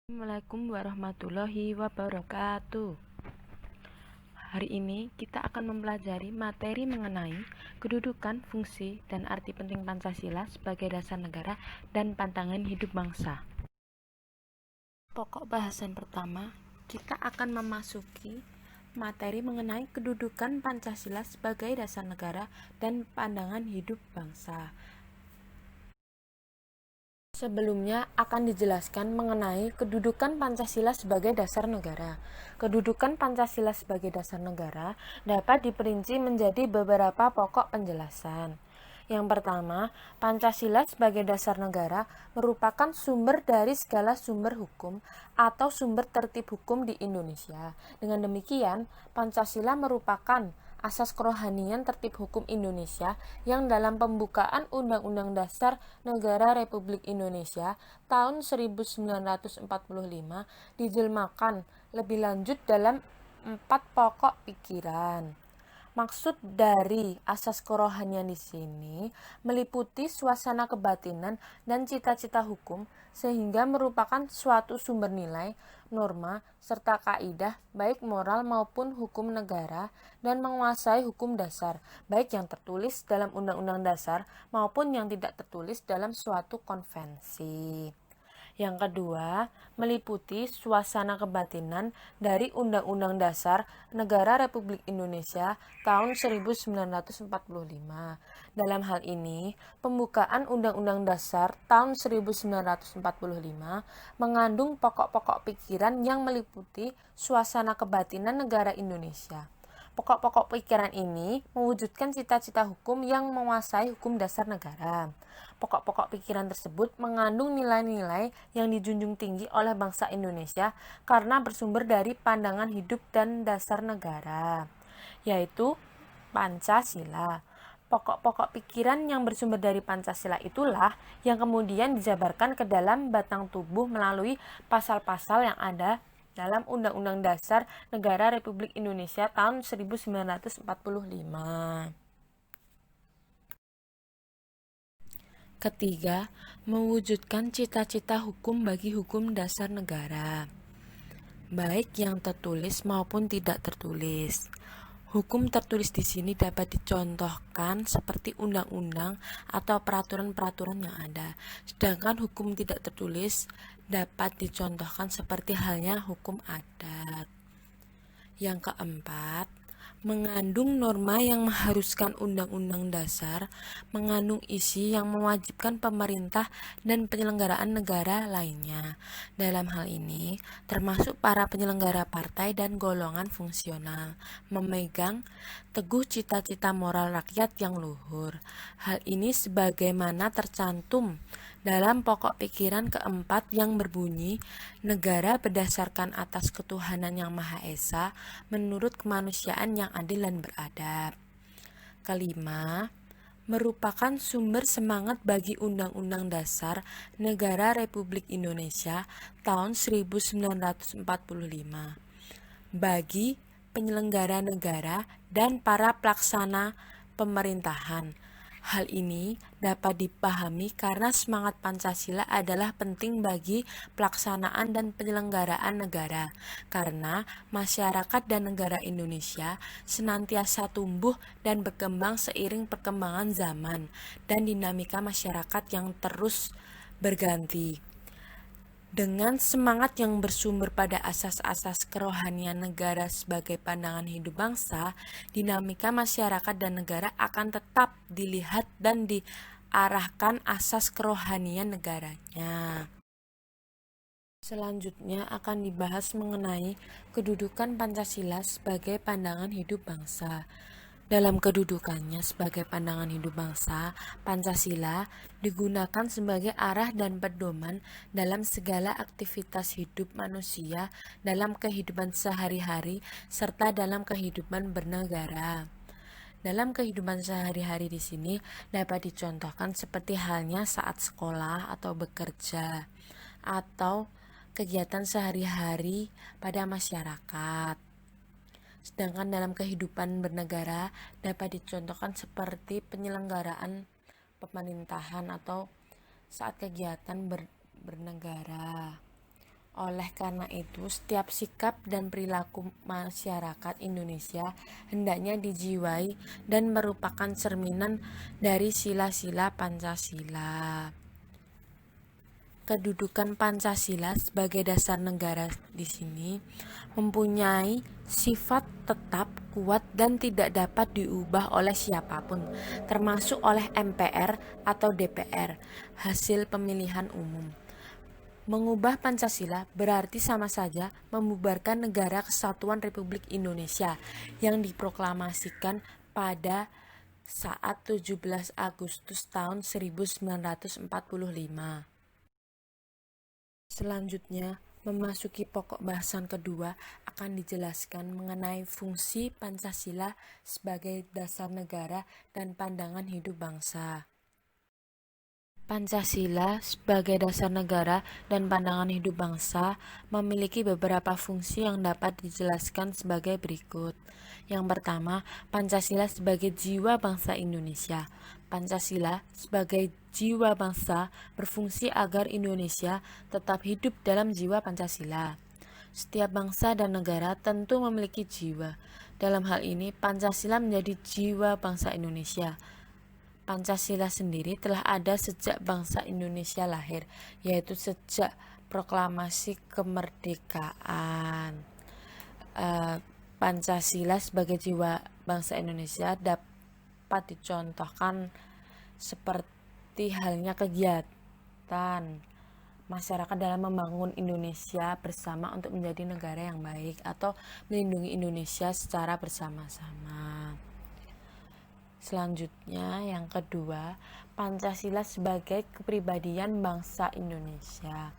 Assalamualaikum warahmatullahi wabarakatuh. Hari ini kita akan mempelajari materi mengenai kedudukan, fungsi, dan arti penting Pancasila sebagai dasar negara dan pandangan hidup bangsa. Pokok bahasan pertama, kita akan memasuki materi mengenai kedudukan Pancasila sebagai dasar negara dan pandangan hidup bangsa. Sebelumnya akan dijelaskan mengenai kedudukan Pancasila sebagai dasar negara. Kedudukan Pancasila sebagai dasar negara dapat diperinci menjadi beberapa pokok penjelasan. Yang pertama, Pancasila sebagai dasar negara merupakan sumber dari segala sumber hukum atau sumber tertib hukum di Indonesia. Dengan demikian, Pancasila merupakan asas kerohanian tertib hukum Indonesia yang dalam pembukaan Undang-Undang Dasar Negara Republik Indonesia tahun 1945 dijelmakan lebih lanjut dalam 4 pokok pikiran. Maksud dari asas kerohanian di sini meliputi suasana kebatinan dan cita-cita hukum sehingga merupakan suatu sumber nilai, norma, serta kaidah baik moral maupun hukum negara dan menguasai hukum dasar baik yang tertulis dalam Undang-Undang Dasar maupun yang tidak tertulis dalam suatu konvensi. Yang kedua, meliputi suasana kebatinan dari Undang-Undang Dasar Negara Republik Indonesia tahun 1945. Dalam hal ini, pembukaan Undang-Undang Dasar tahun 1945 mengandung pokok-pokok pikiran yang meliputi suasana kebatinan negara Indonesia. Pokok-pokok pikiran ini mewujudkan cita-cita hukum yang menguasai hukum dasar negara. Pokok-pokok pikiran tersebut mengandung nilai-nilai yang dijunjung tinggi oleh bangsa Indonesia karena bersumber dari pandangan hidup dan dasar negara, yaitu Pancasila. Pokok-pokok pikiran yang bersumber dari Pancasila itulah yang kemudian dijabarkan ke dalam batang tubuh melalui pasal-pasal yang ada dalam Undang-Undang Dasar Negara Republik Indonesia tahun 1945. Ketiga, mewujudkan cita-cita hukum bagi hukum dasar negara, baik yang tertulis maupun tidak tertulis. Hukum tertulis di sini dapat dicontohkan seperti undang-undang atau peraturan-peraturan yang ada. Sedangkan hukum tidak tertulis dapat dicontohkan seperti halnya hukum adat. Yang keempat, mengandung norma yang mengharuskan Undang-Undang Dasar, mengandung isi yang mewajibkan pemerintah dan penyelenggaraan negara lainnya. Dalam hal ini, termasuk para penyelenggara partai dan golongan fungsional, memegang teguh cita-cita moral rakyat yang luhur. Hal ini sebagaimana tercantum dalam pokok pikiran keempat yang berbunyi, negara berdasarkan atas ketuhanan yang Maha Esa menurut kemanusiaan yang adil dan beradab. Kelima, merupakan sumber semangat bagi Undang-Undang Dasar Negara Republik Indonesia tahun 1945 bagi penyelenggara negara dan para pelaksana pemerintahan. Hal ini dapat dipahami karena semangat Pancasila adalah penting bagi pelaksanaan dan penyelenggaraan negara, karena masyarakat dan negara Indonesia senantiasa tumbuh dan berkembang seiring perkembangan zaman dan dinamika masyarakat yang terus berganti. Dengan semangat yang bersumber pada asas-asas kerohanian negara sebagai pandangan hidup bangsa, dinamika masyarakat dan negara akan tetap dilihat dan diarahkan asas kerohanian negaranya. Selanjutnya akan dibahas mengenai kedudukan Pancasila sebagai pandangan hidup bangsa. Dalam kedudukannya sebagai pandangan hidup bangsa, Pancasila digunakan sebagai arah dan pedoman dalam segala aktivitas hidup manusia dalam kehidupan sehari-hari serta dalam kehidupan bernegara. Dalam kehidupan sehari-hari di sini dapat dicontohkan seperti halnya saat sekolah atau bekerja atau kegiatan sehari-hari pada masyarakat. Sedangkan dalam kehidupan bernegara dapat dicontohkan seperti penyelenggaraan pemerintahan atau saat kegiatan bernegara. Oleh karena itu, setiap sikap dan perilaku masyarakat Indonesia hendaknya dijiwai dan merupakan cerminan dari sila-sila Pancasila. Kedudukan Pancasila sebagai dasar negara di sini mempunyai sifat tetap, kuat, dan tidak dapat diubah oleh siapapun, termasuk oleh MPR atau DPR, hasil pemilihan umum. Mengubah Pancasila berarti sama saja membubarkan Negara Kesatuan Republik Indonesia yang diproklamasikan pada saat 17 Agustus tahun 1945. Selanjutnya, memasuki pokok bahasan kedua akan dijelaskan mengenai fungsi Pancasila sebagai dasar negara dan pandangan hidup bangsa. Pancasila sebagai dasar negara dan pandangan hidup bangsa memiliki beberapa fungsi yang dapat dijelaskan sebagai berikut. Yang pertama, Pancasila sebagai jiwa bangsa Indonesia. Pancasila sebagai jiwa bangsa berfungsi agar Indonesia tetap hidup dalam jiwa Pancasila. Setiap bangsa dan negara tentu memiliki jiwa. Dalam hal ini, Pancasila menjadi jiwa bangsa Indonesia. Pancasila sendiri telah ada sejak bangsa Indonesia lahir, yaitu sejak proklamasi kemerdekaan. Pancasila sebagai jiwa bangsa Indonesia dapat dicontohkan seperti halnya kegiatan masyarakat dalam membangun Indonesia bersama untuk menjadi negara yang baik atau melindungi Indonesia secara bersama-sama. Selanjutnya, yang kedua, Pancasila sebagai kepribadian bangsa Indonesia.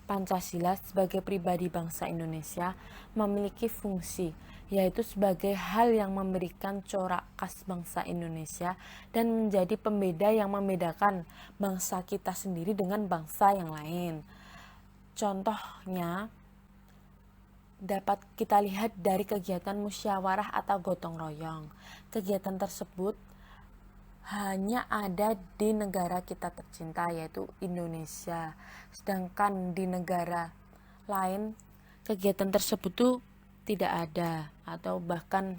Pancasila sebagai pribadi bangsa Indonesia memiliki fungsi, yaitu sebagai hal yang memberikan corak khas bangsa Indonesia dan menjadi pembeda yang membedakan bangsa kita sendiri dengan bangsa yang lain. Contohnya, dapat kita lihat dari kegiatan musyawarah atau gotong royong. Kegiatan tersebut hanya ada di negara kita tercinta, yaitu Indonesia. Sedangkan di negara lain kegiatan tersebut tuh tidak ada atau bahkan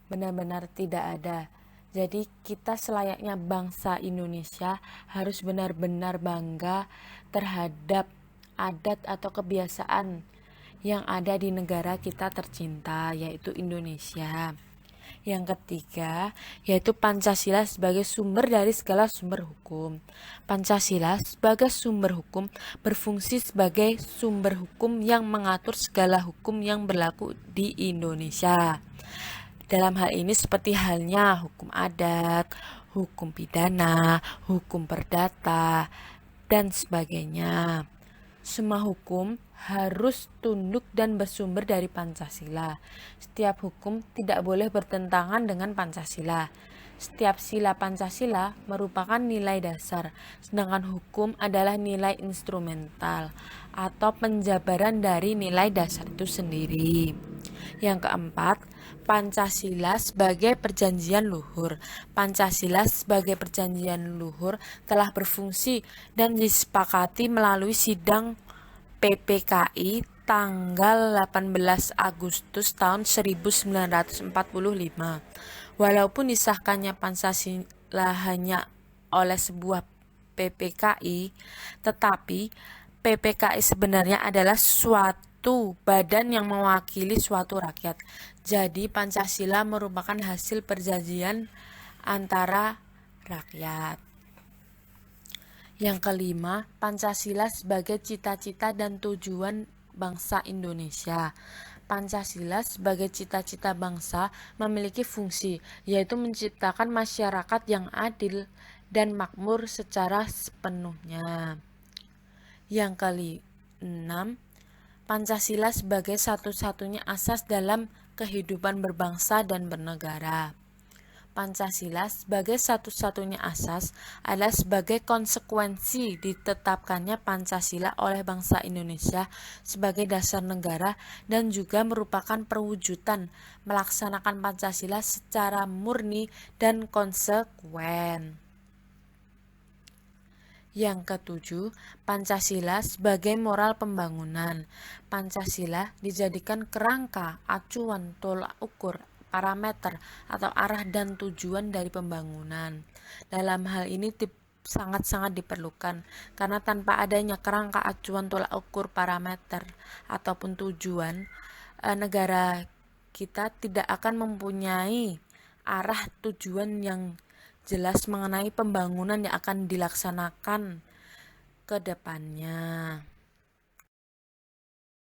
benar-benar tidak ada. Jadi kita selayaknya bangsa Indonesia harus benar-benar bangga terhadap adat atau kebiasaan yang ada di negara kita tercinta, yaitu Indonesia. Yang ketiga, yaitu Pancasila sebagai sumber dari segala sumber hukum. Pancasila sebagai sumber hukum berfungsi sebagai sumber hukum yang mengatur segala hukum yang berlaku di Indonesia. Dalam hal ini seperti halnya hukum adat, hukum pidana, hukum perdata, dan sebagainya. Semua hukum harus tunduk dan bersumber dari Pancasila. Setiap hukum tidak boleh bertentangan dengan Pancasila. Setiap sila Pancasila merupakan nilai dasar, sedangkan hukum adalah nilai instrumental atau penjabaran dari nilai dasar itu sendiri. Yang keempat, Pancasila sebagai perjanjian luhur. Pancasila sebagai perjanjian luhur telah berfungsi dan disepakati melalui sidang PPKI tanggal 18 Agustus tahun 1945. Walaupun disahkannya Pancasila hanya oleh sebuah PPKI, tetapi PPKI sebenarnya adalah suatu badan yang mewakili suatu rakyat. Jadi Pancasila merupakan hasil perjanjian antara rakyat. Yang kelima, Pancasila sebagai cita-cita dan tujuan bangsa Indonesia. Pancasila sebagai cita-cita bangsa memiliki fungsi, yaitu menciptakan masyarakat yang adil dan makmur secara sepenuhnya. Yang keenam, Pancasila sebagai satu-satunya asas dalam kehidupan berbangsa dan bernegara. Pancasila sebagai satu-satunya asas adalah sebagai konsekuensi ditetapkannya Pancasila oleh bangsa Indonesia sebagai dasar negara dan juga merupakan perwujudan melaksanakan Pancasila secara murni dan konsekuen. Yang ketujuh, Pancasila sebagai moral pembangunan. Pancasila dijadikan kerangka, acuan, tolak ukur, parameter, atau arah dan tujuan dari pembangunan. Dalam hal ini sangat-sangat diperlukan, karena tanpa adanya kerangka, acuan, tolak ukur, parameter, ataupun tujuan, negara kita tidak akan mempunyai arah tujuan yang jelas mengenai pembangunan yang akan dilaksanakan ke depannya.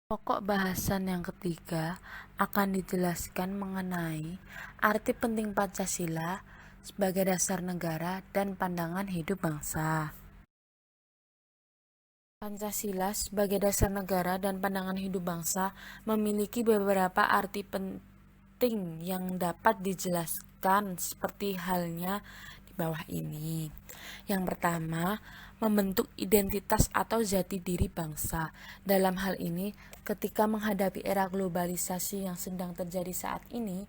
Pokok bahasan yang ketiga akan dijelaskan mengenai arti penting Pancasila sebagai dasar negara dan pandangan hidup bangsa. Pancasila sebagai dasar negara dan pandangan hidup bangsa memiliki beberapa arti penting yang dapat dijelaskan seperti halnya di bawah ini. Yang pertama, membentuk identitas atau jati diri bangsa. Dalam hal ini, ketika menghadapi era globalisasi yang sedang terjadi saat ini,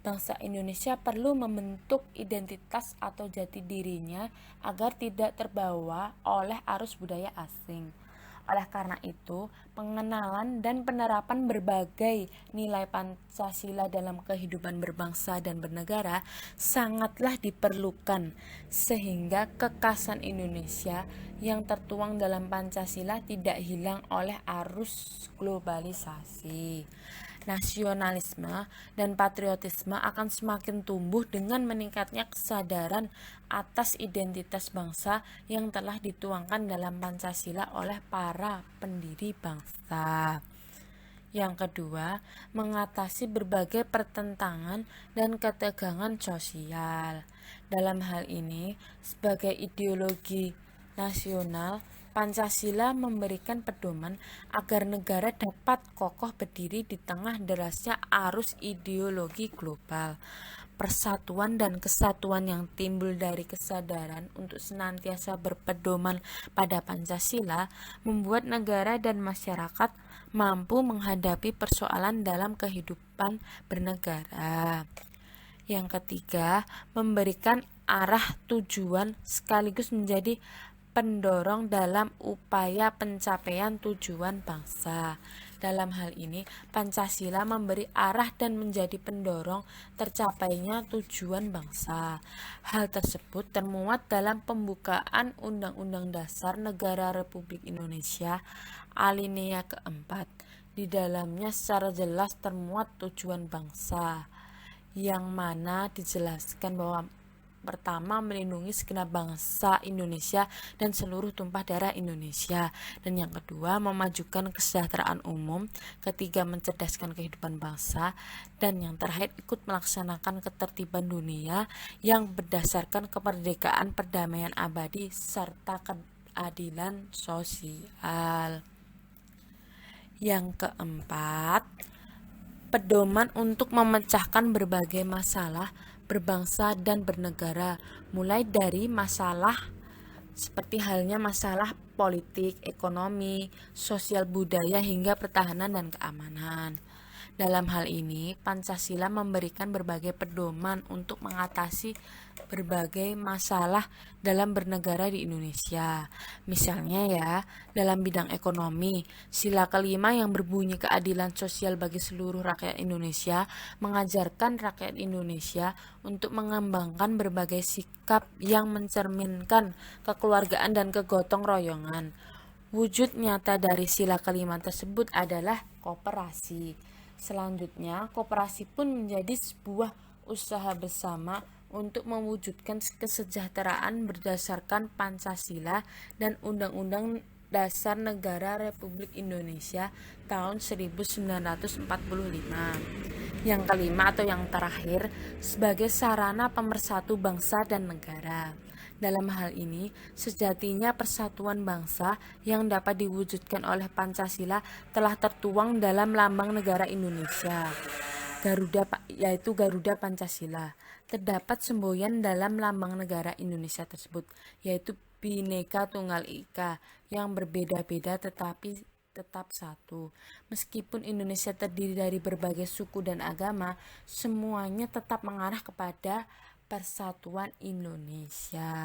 bangsa Indonesia perlu membentuk identitas atau jati dirinya agar tidak terbawa oleh arus budaya asing. Oleh karena itu, pengenalan dan penerapan berbagai nilai Pancasila dalam kehidupan berbangsa dan bernegara sangatlah diperlukan, sehingga kekhasan Indonesia yang tertuang dalam Pancasila tidak hilang oleh arus globalisasi. Nasionalisme dan patriotisme akan semakin tumbuh dengan meningkatnya kesadaran atas identitas bangsa yang telah dituangkan dalam Pancasila oleh para pendiri bangsa. Yang kedua, mengatasi berbagai pertentangan dan ketegangan sosial. Dalam hal ini, sebagai ideologi nasional, Pancasila memberikan pedoman agar negara dapat kokoh berdiri di tengah derasnya arus ideologi global. Persatuan dan kesatuan yang timbul dari kesadaran untuk senantiasa berpedoman pada Pancasila membuat negara dan masyarakat mampu menghadapi persoalan dalam kehidupan bernegara. Yang ketiga, memberikan arah tujuan sekaligus menjadi pendorong dalam upaya pencapaian tujuan bangsa. Dalam hal ini, Pancasila memberi arah dan menjadi pendorong tercapainya tujuan bangsa. Hal tersebut termuat dalam pembukaan Undang-Undang Dasar Negara Republik Indonesia alinea keempat. Di dalamnya secara jelas termuat tujuan bangsa, yang mana dijelaskan bahwa pertama, melindungi segenap bangsa Indonesia dan seluruh tumpah darah Indonesia. Dan yang kedua, memajukan kesejahteraan umum. Ketiga, mencerdaskan kehidupan bangsa. Dan yang terakhir, ikut melaksanakan ketertiban dunia yang berdasarkan kemerdekaan, perdamaian abadi, serta keadilan sosial. Yang keempat, pedoman untuk memecahkan berbagai masalah berbangsa dan bernegara, mulai dari masalah seperti halnya masalah politik, ekonomi, sosial, budaya, hingga pertahanan dan keamanan. Dalam hal ini, Pancasila memberikan berbagai pedoman untuk mengatasi berbagai masalah dalam bernegara di Indonesia. Misalnya ya, dalam bidang ekonomi, sila kelima yang berbunyi keadilan sosial bagi seluruh rakyat Indonesia mengajarkan rakyat Indonesia untuk mengembangkan berbagai sikap yang mencerminkan kekeluargaan dan kegotong royongan. Wujud nyata dari sila kelima tersebut adalah koperasi. Selanjutnya, koperasi pun menjadi sebuah usaha bersama untuk mewujudkan kesejahteraan berdasarkan Pancasila dan Undang-Undang Dasar Negara Republik Indonesia tahun 1945. Yang kelima atau yang terakhir, sebagai sarana pemersatu bangsa dan negara. Dalam hal ini, sejatinya persatuan bangsa yang dapat diwujudkan oleh Pancasila telah tertuang dalam lambang negara Indonesia, yaitu Garuda Pancasila. Terdapat semboyan dalam lambang negara Indonesia tersebut, yaitu Bhinneka Tunggal Ika, yang berbeda-beda tetapi tetap satu. Meskipun Indonesia terdiri dari berbagai suku dan agama, semuanya tetap mengarah kepada persatuan Indonesia.